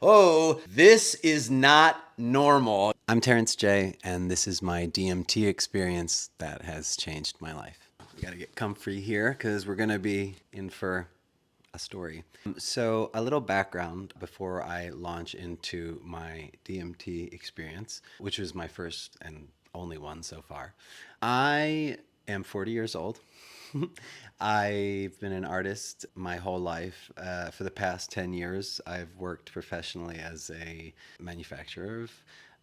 Oh, this is not normal. I'm Terence J, and this is my DMT experience that has changed my life. We gotta get comfy here because we're gonna be in for a story. So, a little background before I launch into my DMT experience, which was my first and only one so far. I am 40 years old. I've been an artist my whole life. For the past 10 years, I've worked professionally as a manufacturer of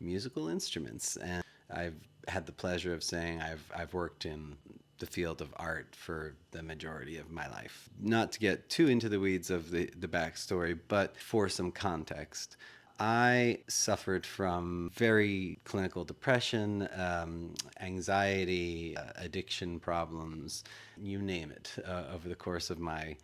musical instruments. And I've had the pleasure of saying I've worked in the field of art for the majority of my life. Not to get too into the weeds of the backstory, but for some context. I suffered from very clinical depression, anxiety, addiction problems, you name it, over the course of my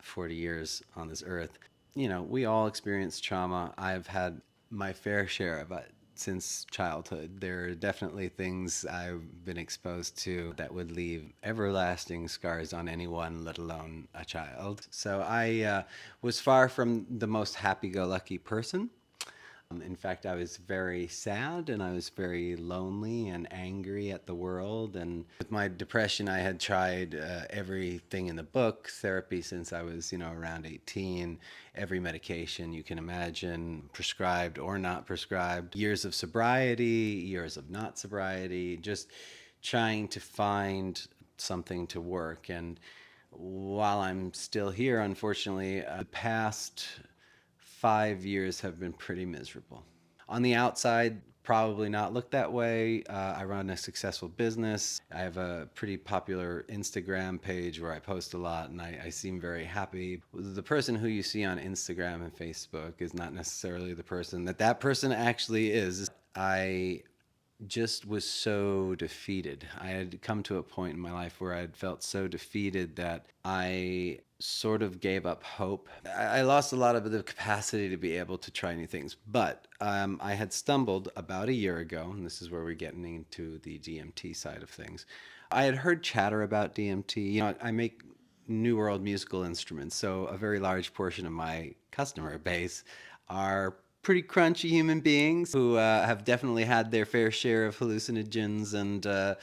40 years on this earth. You know, we all experience trauma. I've had my fair share of it since childhood. There are definitely things I've been exposed to that would leave everlasting scars on anyone, let alone a child. So I was far from the most happy go lucky person. In fact, I was very sad and I was very lonely and angry at the world. And with my depression, I had tried everything in the book, therapy since I was, around 18, every medication you can imagine, prescribed or not prescribed, years of sobriety, years of not sobriety, just trying to find something to work. And while I'm still here, unfortunately, the past 5 years have been pretty miserable. On the outside, probably not look that way. I run a successful business. I have a pretty popular Instagram page where I post a lot and I seem very happy. The person who you see on Instagram and Facebook is not necessarily the person that person actually is. I just was so defeated. I had come to a point in my life where I had felt so defeated that I sort of gave up hope. I lost a lot of the capacity to be able to try new things. But I had stumbled about a year ago, and this is where we're getting into the DMT side of things. I had heard chatter about DMT. I make New World musical instruments, so a very large portion of my customer base are pretty crunchy human beings who have definitely had their fair share of hallucinogens and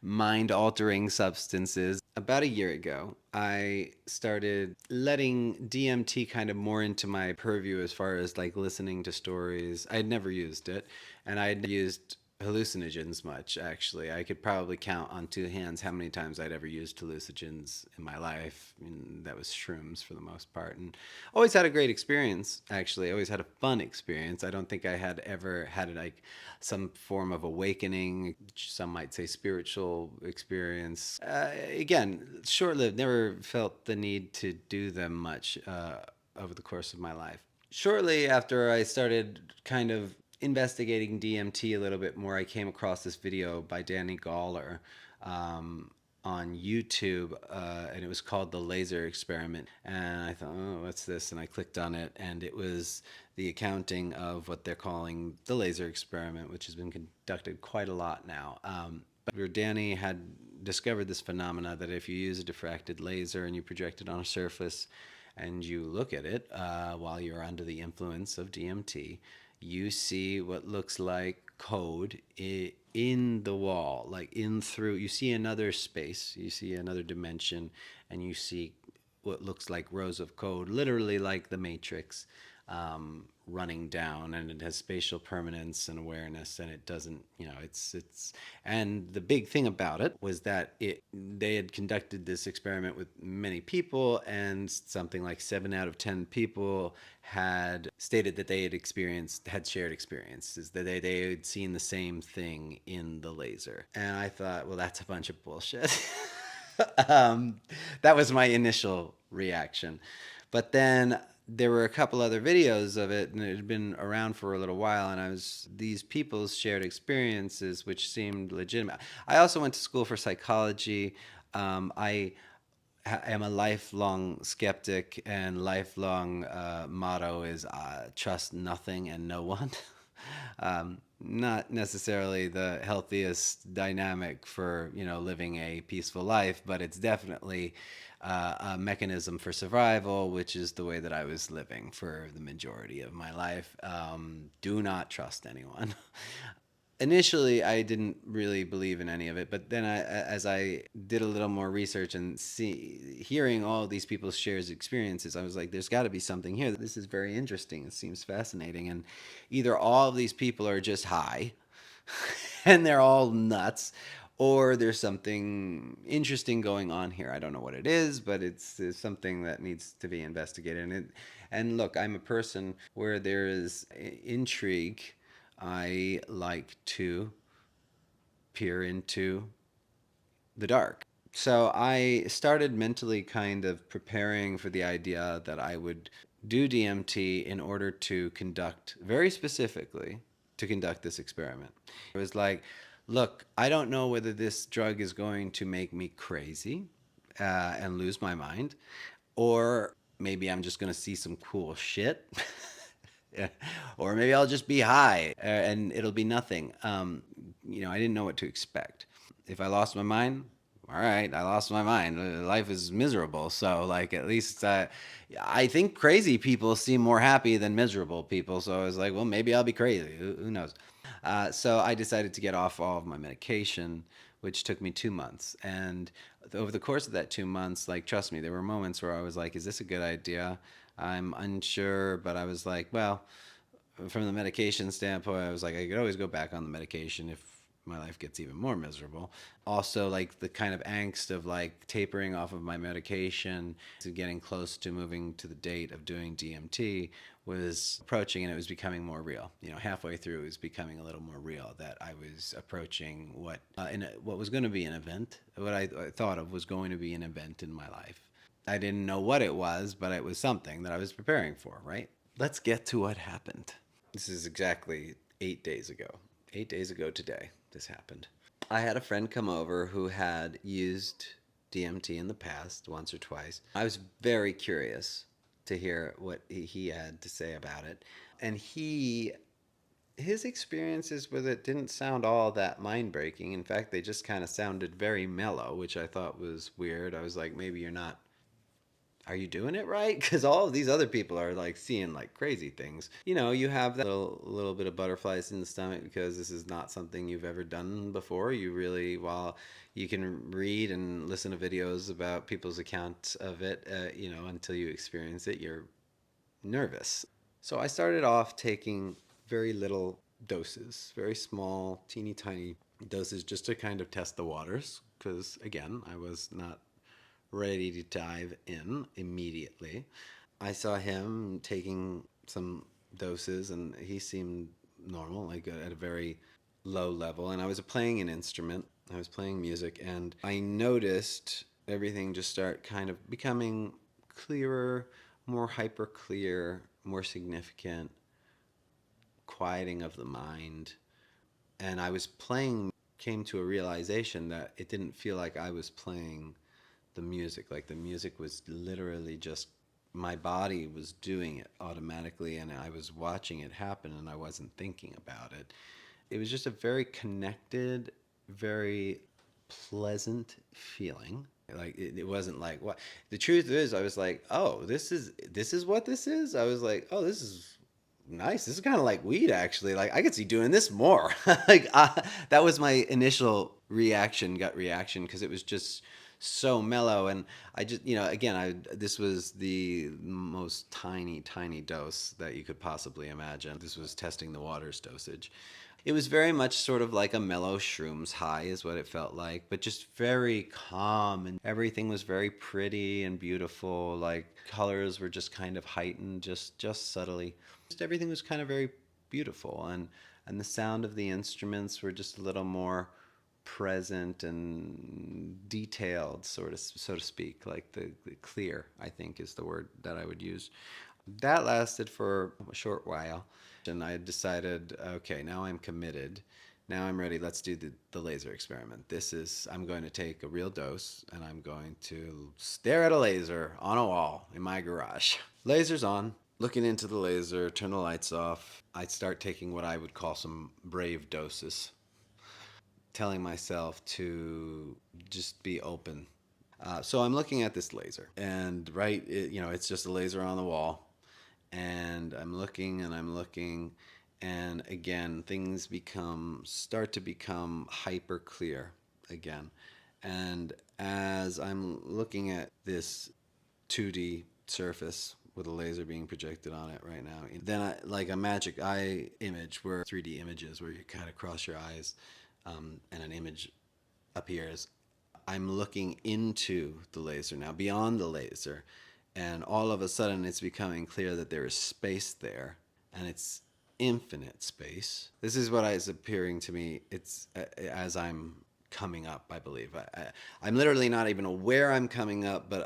mind altering substances. About a year ago, I started letting DMT kind of more into my purview as far as like listening to stories. I'd never used it, and I'd used hallucinogens much, actually. I could probably count on two hands how many times I'd ever used hallucinogens in my life. And that was shrooms for the most part. And always had a great experience, actually. Always had a fun experience. I don't think I had ever had like some form of awakening, some might say spiritual experience. Again, short lived, never felt the need to do them much over the course of my life. Shortly after I started kind of investigating DMT a little bit more, I came across this video by Danny Gawler on YouTube, and it was called The Laser Experiment. And I thought, oh, what's this? And I clicked on it, and it was the accounting of what they're calling the laser experiment, which has been conducted quite a lot now. But where Danny had discovered this phenomena that if you use a diffracted laser and you project it on a surface and you look at it while you're under the influence of DMT, you see what looks like code in the wall, like in through. You see another space, you see another dimension, and you see what looks like rows of code, literally like the Matrix, running down, and it has spatial permanence and awareness, and it doesn't, it's. And the big thing about it was that they had conducted this experiment with many people, and something like 7 out of 10 people had stated that they had shared experiences, that they had seen the same thing in the laser. And I thought, well, that's a bunch of bullshit. um, that was my initial reaction. But then there were a couple other videos of it, and it had been around for a little while, and these people's shared experiences, which seemed legitimate. I also went to school for psychology. I am a lifelong skeptic, and lifelong motto is trust nothing and no one. Not necessarily the healthiest dynamic for, living a peaceful life, but it's definitely a mechanism for survival, which is the way that I was living for the majority of my life. Do not trust anyone. Initially I didn't really believe in any of it, but then as I did a little more research and hearing all these people's shares experiences, I was like, there's got to be something here. This is very interesting. It seems fascinating. And either all of these people are just high and they're all nuts, or there's something interesting going on here. I don't know what it is, but it's something that needs to be investigated. And look, I'm a person where there is intrigue. I like to peer into the dark. So I started mentally kind of preparing for the idea that I would do DMT in order to conduct, very specifically, to conduct this experiment. It was like, look, I don't know whether this drug is going to make me crazy and lose my mind, or maybe I'm just going to see some cool shit. Yeah. Or maybe I'll just be high and it'll be nothing. I didn't know what to expect. If I lost my mind, all right, I lost my mind. Life is miserable. So, like, at least I think crazy people seem more happy than miserable people. So I was like, well, maybe I'll be crazy. Who knows? So I decided to get off all of my medication, which took me 2 months. And over the course of that 2 months, like, trust me, there were moments where I was like, is this a good idea? I'm unsure, but I was like, well, from the medication standpoint, I was like, I could always go back on the medication if my life gets even more miserable. Also, like the kind of angst of like tapering off of my medication to getting close to moving to the date of doing DMT was approaching, and it was becoming more real. Halfway through, it was becoming a little more real that I was approaching what was going to be an event, what I thought of was going to be an event in my life. I didn't know what it was, but it was something that I was preparing for, right? Let's get to what happened. This is exactly 8 days ago. 8 days ago today, this happened. I had a friend come over who had used DMT in the past, once or twice. I was very curious to hear what he had to say about it. And his experiences with it didn't sound all that mind breaking. In fact, they just kind of sounded very mellow, which I thought was weird. I was like, maybe you're not, are you doing it right? Because all of these other people are like seeing like crazy things. You have that little bit of butterflies in the stomach because this is not something you've ever done before. You really, while you can read and listen to videos about people's accounts of it, until you experience it, you're nervous. So I started off taking very little doses, very small, teeny tiny doses, just to kind of test the waters. Because again, I was not ready to dive in immediately. I saw him taking some doses and he seemed normal, like at a very low level. And I was playing an instrument, I was playing music, and I noticed everything just start kind of becoming clearer, more hyper clear, more significant, quieting of the mind. And I was playing, came to a realization that it didn't feel like I was playing the music. Like the music was literally just, my body was doing it automatically and I was watching it happen and I wasn't thinking about it. It was just a very connected, very pleasant feeling. Like it wasn't like what the truth is. I was like, oh, this is what this is. I was like, oh, this is nice. This is kind of like weed, actually. Like I could see doing this more. like that was my initial reaction, gut reaction, because it was just so mellow. And I just, again, this was the most tiny dose that you could possibly imagine. This was testing the waters dosage. It was very much sort of like a mellow shrooms high is what it felt like, but just very calm, and everything was very pretty and beautiful. Like colors were just kind of heightened, just subtly. Just everything was kind of very beautiful, and the sound of the instruments were just a little more present and detailed, sort of, so to speak. Like the clear, I think, is the word that I would use. That lasted for a short while, and I decided, okay, now I'm committed. Now I'm ready. Let's do the laser experiment. I'm going to take a real dose and I'm going to stare at a laser on a wall in my garage. Laser's on. looking into the laser, turn the lights off. I start taking what I would call some brave doses, telling myself to just be open. So I'm looking at this laser, and it's just a laser on the wall, and I'm looking and I'm looking, and again things start to become hyper clear again, and as I'm looking at this 2D surface with a laser being projected on it right now. Then, like a magic eye image, where 3D images, where you kind of cross your eyes, and an image appears. I'm looking into the laser now, beyond the laser, and all of a sudden it's becoming clear that there is space there, and it's infinite space. This is what is appearing to me. It's as I'm coming up, I believe. I'm literally not even aware I'm coming up, but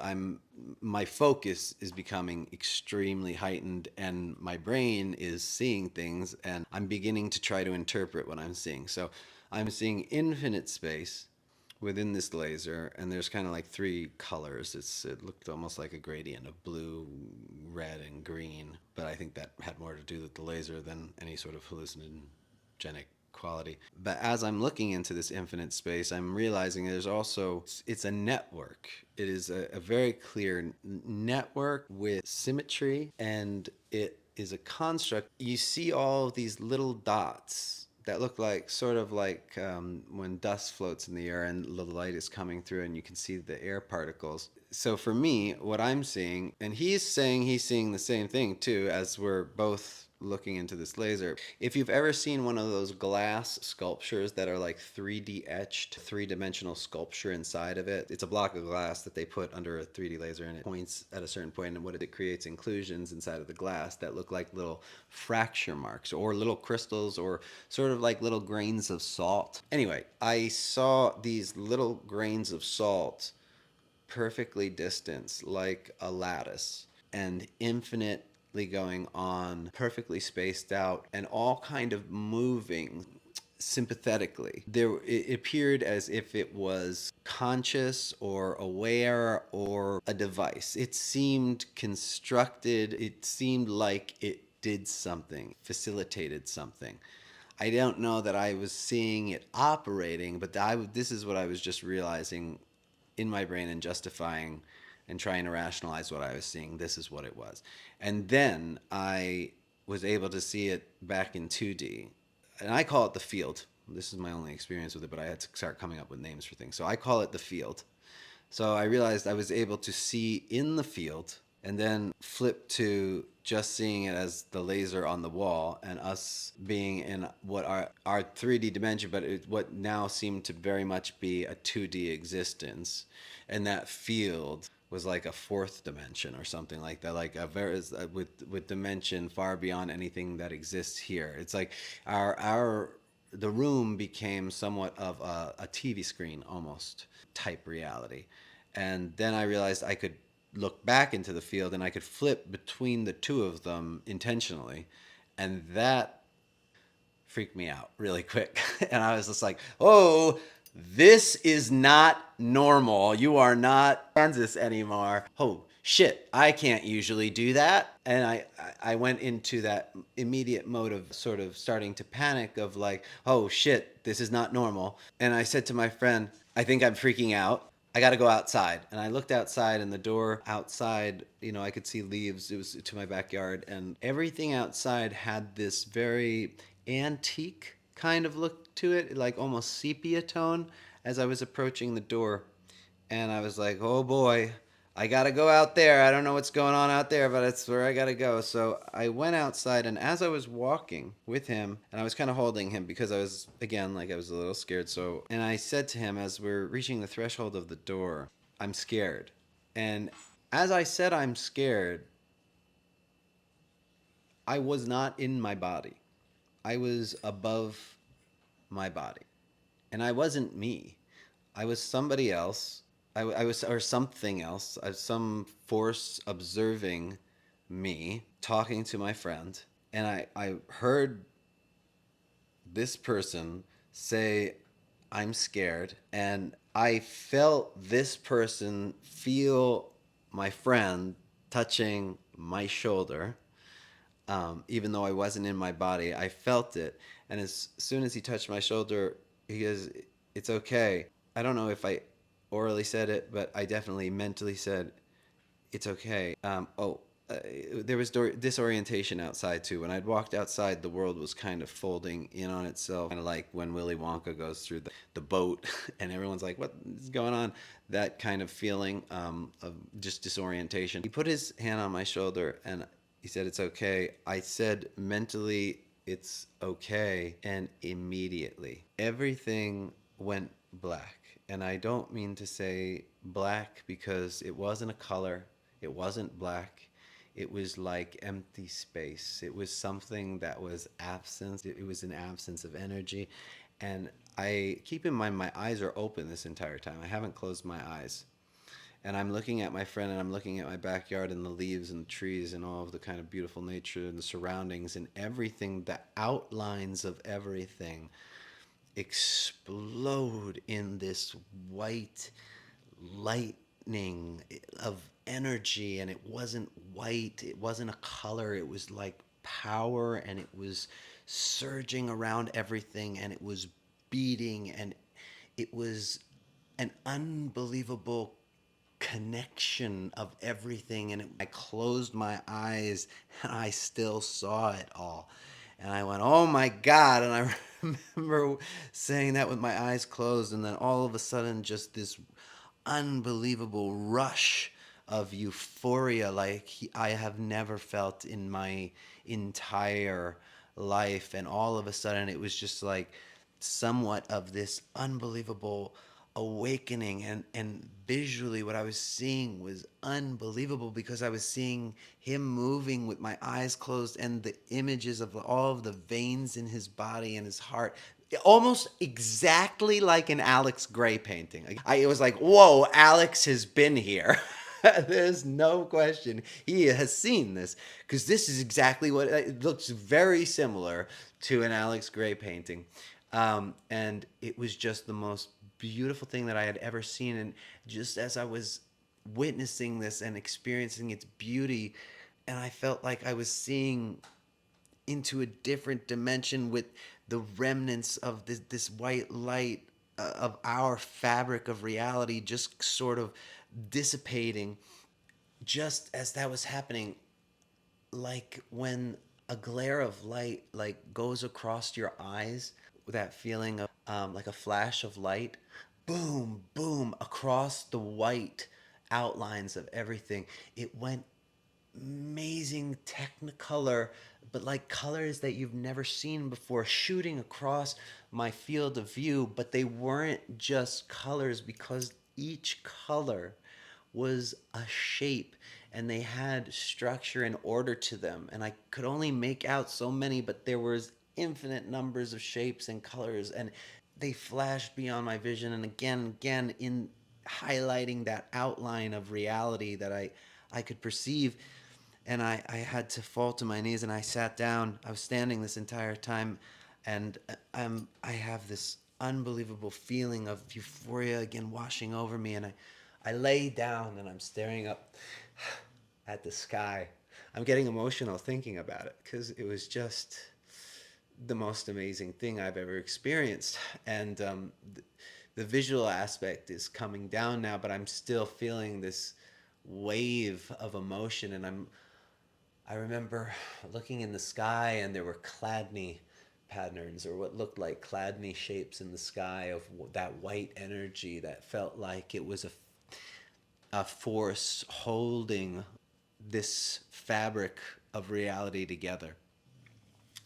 my focus is becoming extremely heightened, and my brain is seeing things, and I'm beginning to try to interpret what I'm seeing. So I'm seeing infinite space within this laser, and there's kind of like three colors. It looked almost like a gradient of blue, red, and green, but I think that had more to do with the laser than any sort of hallucinogenic quality. But as I'm looking into this infinite space, I'm realizing it's a network. It is a very clear network with symmetry, and it is a construct. You see all of these little dots that look like sort of like when dust floats in the air and the light is coming through and you can see the air particles. So for me, what I'm seeing, and he's saying he's seeing the same thing too, as we're both looking into this laser. If you've ever seen one of those glass sculptures that are like 3D etched, three-dimensional sculpture inside of it, it's a block of glass that they put under a 3D laser, and it points at a certain point, and what it creates inclusions inside of the glass that look like little fracture marks or little crystals or sort of like little grains of salt. Anyway, I saw these little grains of salt perfectly distanced like a lattice, and infinitely going on, perfectly spaced out, and all kind of moving sympathetically. It appeared as if it was conscious or aware or a device. It seemed constructed. It seemed like it did something, facilitated something. I don't know that I was seeing it operating, but this is what I was just realizing in my brain and justifying and trying to rationalize what I was seeing. This is what it was. And then I was able to see it back in 2D. And I call it the field. This is my only experience with it, but I had to start coming up with names for things. So I call it the field. So I realized I was able to see in the field, and then flip to just seeing it as the laser on the wall, and us being in what our 3D dimension, but what now seemed to very much be a 2D existence. And that field was like a fourth dimension or something like that, like a very with dimension far beyond anything that exists here. It's like our the room became somewhat of a TV screen almost type reality. And then I realized I could look back into the field and I could flip between the two of them intentionally. And that freaked me out really quick. And I was just like, oh, this is not normal. You are not Kansas anymore. Oh, shit, I can't usually do that. And I went into that immediate mode of sort of starting to panic of like, oh, shit, this is not normal. And I said to my friend, I think I'm freaking out. I got to go outside. And I looked outside, and the door outside, I could see leaves. It was to my backyard, and everything outside had this very antique kind of look to it, like almost sepia tone as I was approaching the door. And I was like, oh boy, I gotta go out there. I don't know what's going on out there, but it's where I gotta go. So I went outside, and as I was walking with him, and I was kind of holding him because I was, again, like I was a little scared. And I said to him as we're reaching the threshold of the door, I'm scared. And as I said, I'm scared, I was not in my body. I was above my body. And I wasn't me. I was somebody else. I was, or something else. I was some force observing me, talking to my friend. And I heard this person say, I'm scared. And I felt this person feel my friend touching my shoulder. Even though I wasn't in my body, I felt it. And as soon as he touched my shoulder, he goes, "It's okay." I don't know if I orally said it, but I definitely mentally said, "It's okay." There was disorientation outside too. When I'd walked outside, the world was kind of folding in on itself, kind of like when Willy Wonka goes through the boat, and everyone's like, "What is going on?" That kind of feeling of just disorientation. He put his hand on my shoulder, and he said, "It's okay." I said mentally, "It's okay," and immediately everything went black. And I don't mean to say black because it wasn't a color, it wasn't black. It was like empty space. It was something that was absence. It was an absence of energy. And I keep in mind my eyes are open this entire time. I haven't closed my eyes. And I'm looking at my friend, and I'm looking at my backyard and the leaves and the trees and all of the kind of beautiful nature and the surroundings and everything, the outlines of everything explode in this white lightning of energy. And it wasn't white, it wasn't a color, it was like power, and it was surging around everything, and it was beating, and it was an unbelievable connection of everything. And I closed my eyes, and I still saw it all. And I went, "Oh my God." And I remember saying that with my eyes closed. And then all of a sudden, just this unbelievable rush of euphoria like I have never felt in my entire life. And all of a sudden, it was just like somewhat of this unbelievable awakening. And visually, what I was seeing was unbelievable, because I was seeing him moving with my eyes closed, and the images of all of the veins in his body and his heart, almost exactly like an Alex Gray painting. It was like, whoa, Alex has been here. There's no question he has seen this, because this is exactly what it looks, very similar to an Alex Gray painting. And it was just the most beautiful thing that I had ever seen. And just as I was witnessing this and experiencing its beauty, and I felt like I was seeing into a different dimension with the remnants of this white light of our fabric of reality just sort of dissipating. Just as that was happening, like when a glare of light like goes across your eyes, that feeling of like a flash of light, boom boom across the white outlines of everything. It went amazing technicolor, but like colors that you've never seen before, shooting across my field of view. But they weren't just colors, because each color was a shape, and they had structure and order to them. And I could only make out so many, but there was infinite numbers of shapes and colors, and they flashed beyond my vision, and again in highlighting that outline of reality that I could perceive. And I had to fall to my knees, and I sat down. I was standing this entire time, and I have this unbelievable feeling of euphoria again washing over me. And I lay down, and I'm staring up at the sky. I'm getting emotional thinking about it, because it was just the most amazing thing I've ever experienced. And the visual aspect is coming down now, but I'm still feeling this wave of emotion. And I remember looking in the sky, and there were Chladni patterns, or what looked like Chladni shapes in the sky, of that white energy that felt like it was a force holding this fabric of reality together.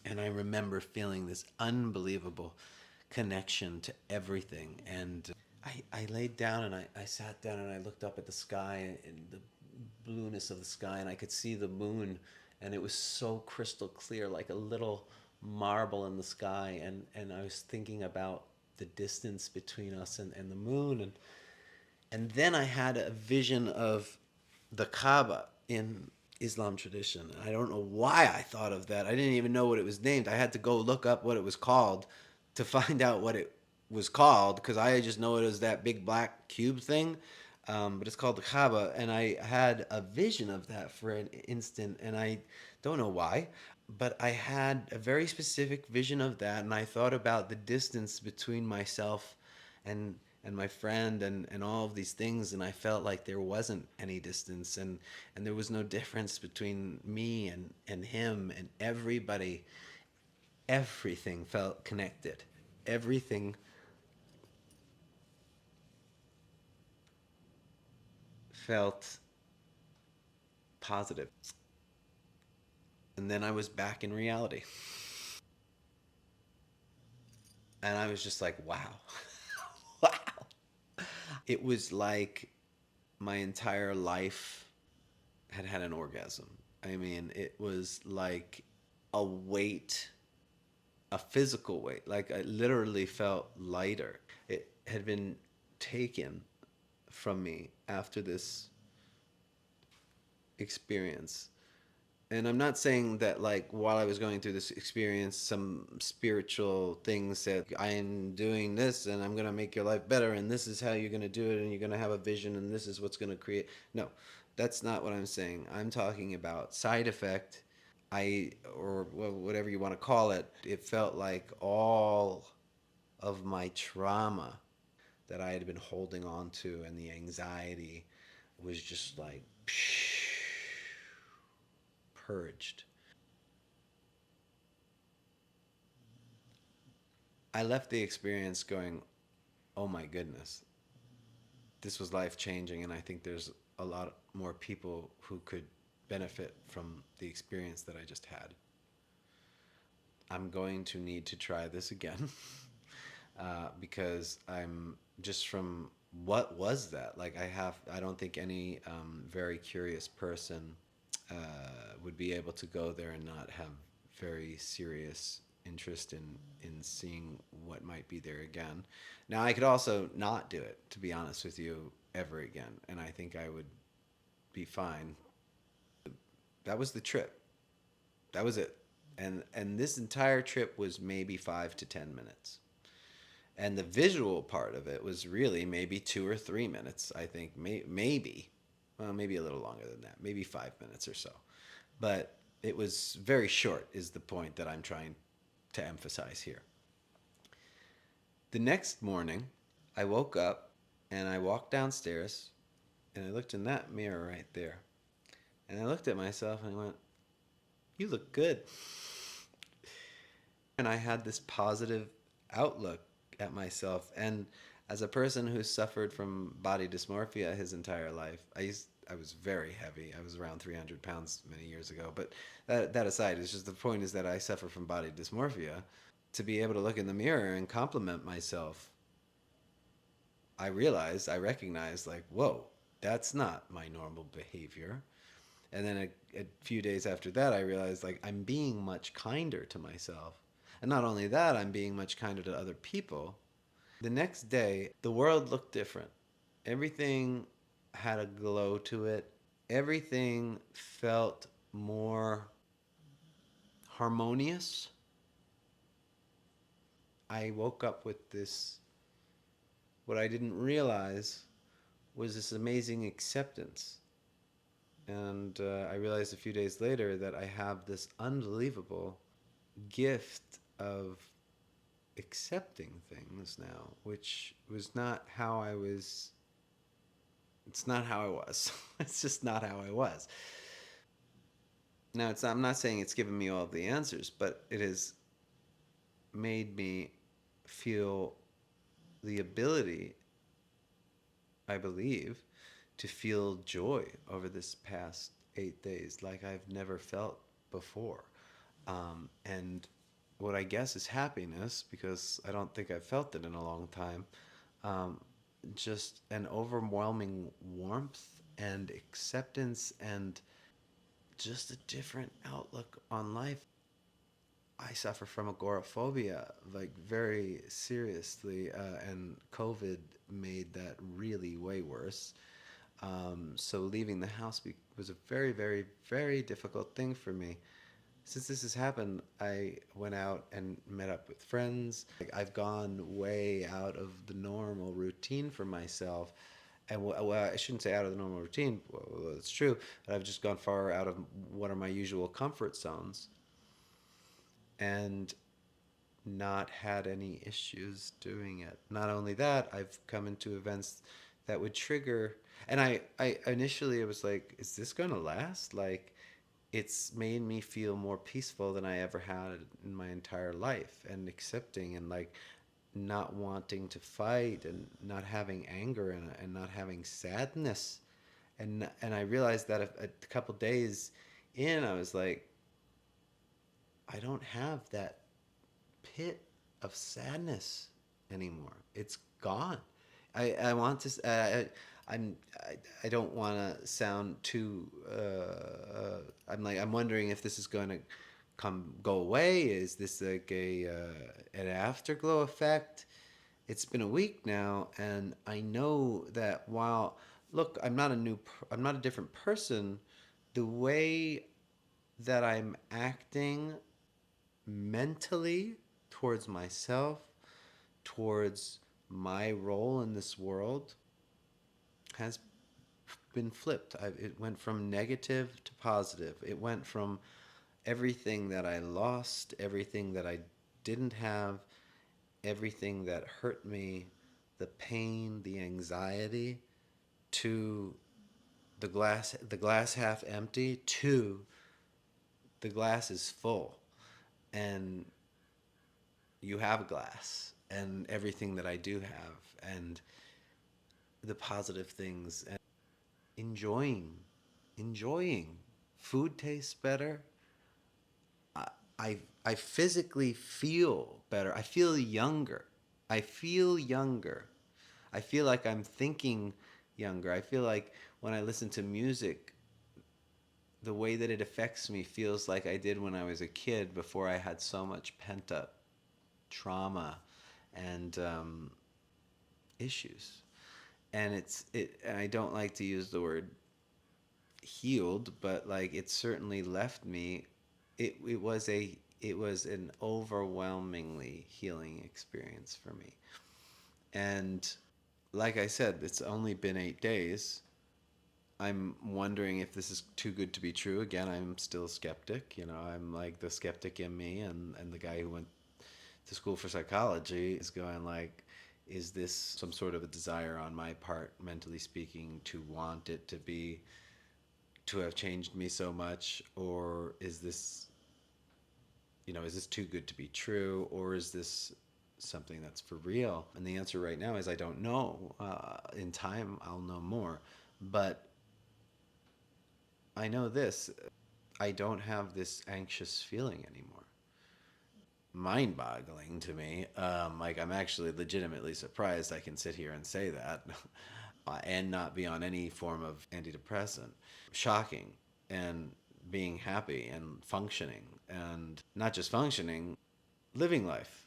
And I remember feeling this unbelievable connection to everything. And I laid down, and I sat down, and I looked up at the sky and the blueness of the sky, and I could see the moon, and it was so crystal clear, like a little marble in the sky. And I was thinking about the distance between us and the moon. And then I had a vision of the Kaaba in Islam tradition. I don't know why I thought of that. I didn't even know what it was named. I had to go look up what it was called to find out what it was called, because I just know it as that big black cube thing. But it's called the Kaaba, and I had a vision of that for an instant, and I don't know why. But I had a very specific vision of that, and I thought about the distance between myself and my friend and all of these things, and I felt like there wasn't any distance, and there was no difference between me and him and everybody. Everything felt connected. Everything felt positive. And then I was back in reality. And I was just like, wow. Wow. It was like my entire life had had an orgasm. I mean, it was like a weight, a physical weight. Like I literally felt lighter. It had been taken from me after this experience. And I'm not saying that like while I was going through this experience, some spiritual thing said, I'm doing this and I'm going to make your life better and this is how you're going to do it and you're going to have a vision and this is what's going to create. No, that's not what I'm saying. I'm talking about side effect. Or whatever you want to call it, it felt like all of my trauma that I had been holding on to and the anxiety was just like purged. I left the experience going, oh my goodness, this was life changing. And I think there's a lot more people who could benefit from the experience that I just had. I'm going to need to try this again because I'm just from what was that? Like, I don't think any very curious person uh, would be able to go there and not have very serious interest in seeing what might be there again. Now, I could also not do it, to be honest with you, ever again, and I think I would be fine. That was the trip. That was it. And this entire trip was maybe 5 to 10 minutes. And the visual part of it was really maybe 2 or 3 minutes. I think maybe, well, maybe a little longer than that, maybe 5 minutes or so. But it was very short, is the point that I'm trying to emphasize here. The next morning, I woke up and I walked downstairs and I looked in that mirror right there. And I looked at myself and I went, you look good. And I had this positive outlook at myself. And as a person who suffered from body dysmorphia his entire life, I was very heavy. I was around 300 pounds many years ago. But that aside, it's just the point is that I suffer from body dysmorphia. To be able to look in the mirror and compliment myself, I recognized, like, whoa, that's not my normal behavior. And then a few days after that, I realized, like, I'm being much kinder to myself. And not only that, I'm being much kinder to other people. The next day, the world looked different. Everything had a glow to it. Everything felt more harmonious. I woke up with this, what I didn't realize was this amazing acceptance. And I realized a few days later that I have this unbelievable gift of accepting things now, which was not how I was. It's not how I was. It's just not how I was. Now, I'm not saying it's given me all of the answers, but it has made me feel the ability, I believe, to feel joy over this past 8 days like I've never felt before. And what I guess is happiness, because I don't think I've felt it in a long time. Um, just an overwhelming warmth and acceptance and just a different outlook on life. I suffer from agoraphobia, like very seriously, and COVID made that really way worse. So leaving the house was a very, very, very difficult thing for me. Since this has happened, I went out and met up with friends. Like, I've gone way out of the normal routine for myself. And well, I shouldn't say out of the normal routine. Well, it's true, but I've just gone far out of what are my usual comfort zones. and not had any issues doing it. Not only that, I've come into events that would trigger, and I initially it was like, is this going to last? Like, it's made me feel more peaceful than I ever had in my entire life, and accepting, and like not wanting to fight, and not having anger, and not having sadness. And I realized that a couple days in, I was like, I don't have that pit of sadness anymore. It's gone. I want to. I don't want to sound too. I'm wondering if this is going to go away. Is this like an afterglow effect? It's been a week now, and I know that while, look, I'm not a different person. The way that I'm acting mentally towards myself, towards my role in this world, has been flipped. It went from negative to positive. It went from everything that I lost, everything that I didn't have, everything that hurt me, the pain, the anxiety, to the glass half empty, to the glass is full, and you have a glass, and everything that I do have, and the positive things, and enjoying enjoying food tastes better. I physically feel better. I feel younger. I feel younger. I feel like I'm thinking younger. I feel like when I listen to music, the way that it affects me feels like I did when I was a kid, before I had so much pent up trauma and issues. And and I don't like to use the word healed, but like it certainly left me. It was an overwhelmingly healing experience for me. And like I said, it's only been 8 days. I'm wondering if this is too good to be true. Again, I'm still a skeptic. You know, I'm like the skeptic in me, and the guy who went to school for psychology is going like, is this some sort of a desire on my part, mentally speaking, to want it to be, to have changed me so much, or is this, is this too good to be true, or is this something that's for real? And the answer right now is I don't know. In time, I'll know more, but I know this: I don't have this anxious feeling anymore. Mind-boggling to me. Like, I'm actually legitimately surprised I can sit here and say that, and not be on any form of antidepressant. Shocking. And being happy and functioning, and not just functioning, living life,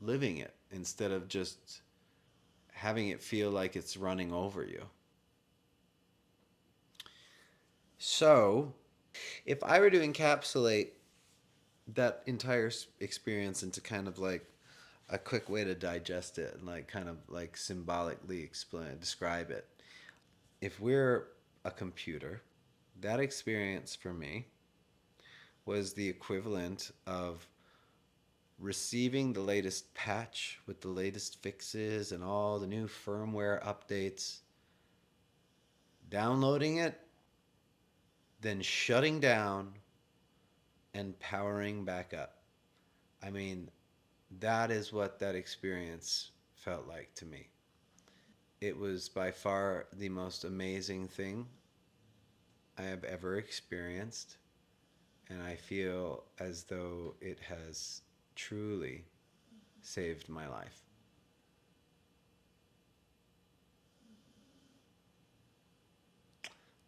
living it, instead of just having it feel like it's running over you. So, if I were to encapsulate that entire experience into kind of like a quick way to digest it, and like kind of like symbolically describe it. If we're a computer, that experience for me was the equivalent of receiving the latest patch with the latest fixes and all the new firmware updates, downloading it, then shutting down and powering back up. I mean, that is what that experience felt like to me. It was by far the most amazing thing I have ever experienced, and I feel as though it has truly saved my life.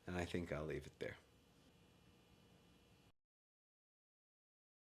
And I think I'll leave it there.